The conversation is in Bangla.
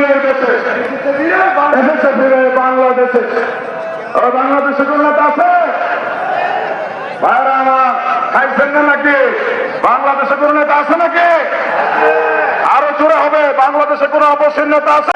ন্যায়ের দেশে এসেছে ফিরে বাংলাদেশে। বাংলাদেশে কোন নেতা আছে ভাইরা আমার? খাইছেন না নাকি? বাংলাদেশে কোন নেতা আছে নাকি? আরো জোরে হবে, বাংলাদেশে কোন অবশ্যই নেতা আছে?